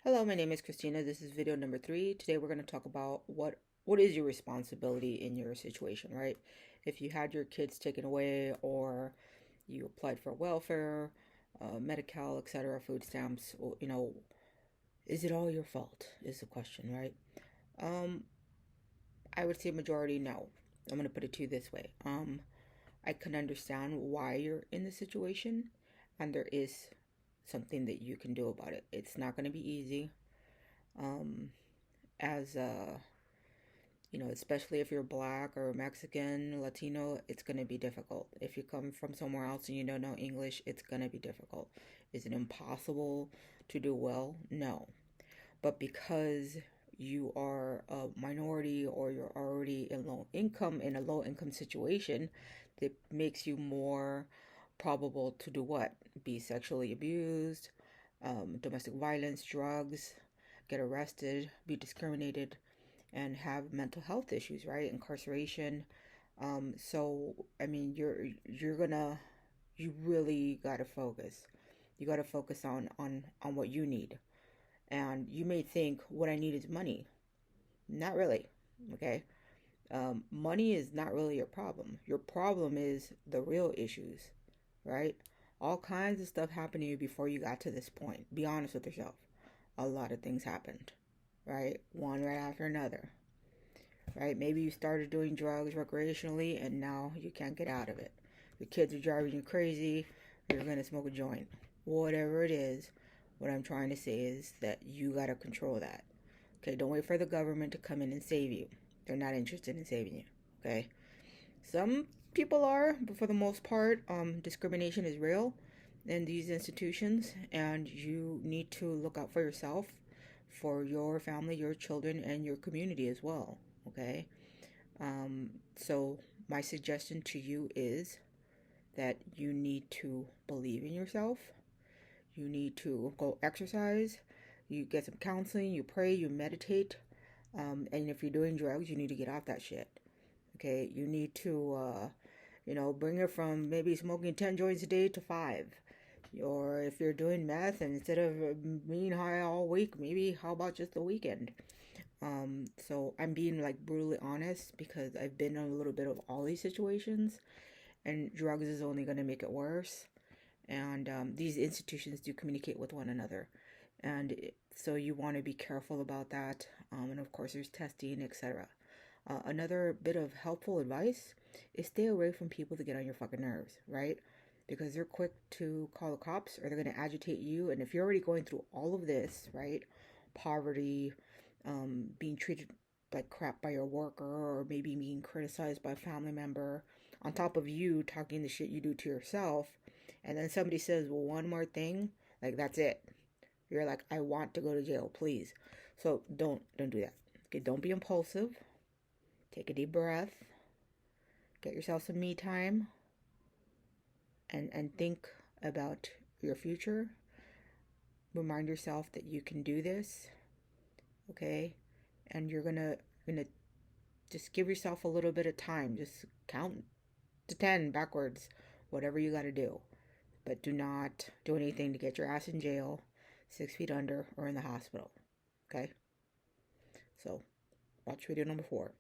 Hello, my name is Christina. This is video number 3. Today we're going to talk about what is your responsibility in your situation, right? If you had your kids taken away or you applied for welfare, Medi-Cal, etc., food stamps, is it all your fault is the question, right? Um, I would say majority no. I'm going to put it to you this way. I can understand why you're in the situation, and there is something that you can do about it. It's not going to be easy. Um, as especially if you're black or Mexican, Latino, it's going to be difficult. If you come from somewhere else and you don't know English, it's going to be difficult. Is it impossible to do well? No. But because you are a minority or you're already in a low income situation, that makes you more probable to do what? Be sexually abused, domestic violence, drugs, get arrested, be discriminated, and have mental health issues, right? Incarceration. So I mean, you really gotta focus. You gotta focus on what you need. And you may think what I need is money. Not really. Okay. Money is not really your problem. Your problem is the real issues, right? All kinds of stuff happened to you before you got to this point. Be honest with yourself. A lot of things happened, right? One right after another, right? Maybe you started doing drugs recreationally and now you can't get out of it. The kids are driving you crazy, you're gonna smoke a joint. Whatever it is, what I'm trying to say is that you gotta control that. Okay, don't wait for the government to come in and save you. They're not interested in saving you. Okay? Some people are, but for the most part, discrimination is real in these institutions, and you need to look out for yourself, for your family, your children, and your community as well. Okay? So, my suggestion to you is that you need to believe in yourself. You need to go exercise. You get some counseling. You pray. You meditate. And if you're doing drugs, you need to get off that shit. Okay? You need to, bring it from maybe smoking 10 joints a day to 5. Or if you're doing meth and instead of being high all week, maybe how about just the weekend? So I'm being like brutally honest because I've been in a little bit of all these situations, and drugs is only going to make it worse. And these institutions do communicate with one another, and so you want to be careful about that. And of course, there's testing, etc. Another bit of helpful advice is stay away from people that get on your fucking nerves, right? Because they're quick to call the cops or they're going to agitate you. And if you're already going through all of this, right? Poverty, being treated like crap by your worker, or maybe being criticized by a family member, on top of you talking the shit you do to yourself, and then somebody says, well, one more thing, like that's it. You're like, I want to go to jail, please. So don't do that. Okay, don't be impulsive. Take a deep breath. Get yourself some me time, and think about your future. Remind yourself that you can do this, okay? And you're gonna just give yourself a little bit of time. Just count to 10 backwards, whatever you got to do. But do not do anything to get your ass in jail, 6 feet under, or in the hospital. Okay? So, watch video number 4.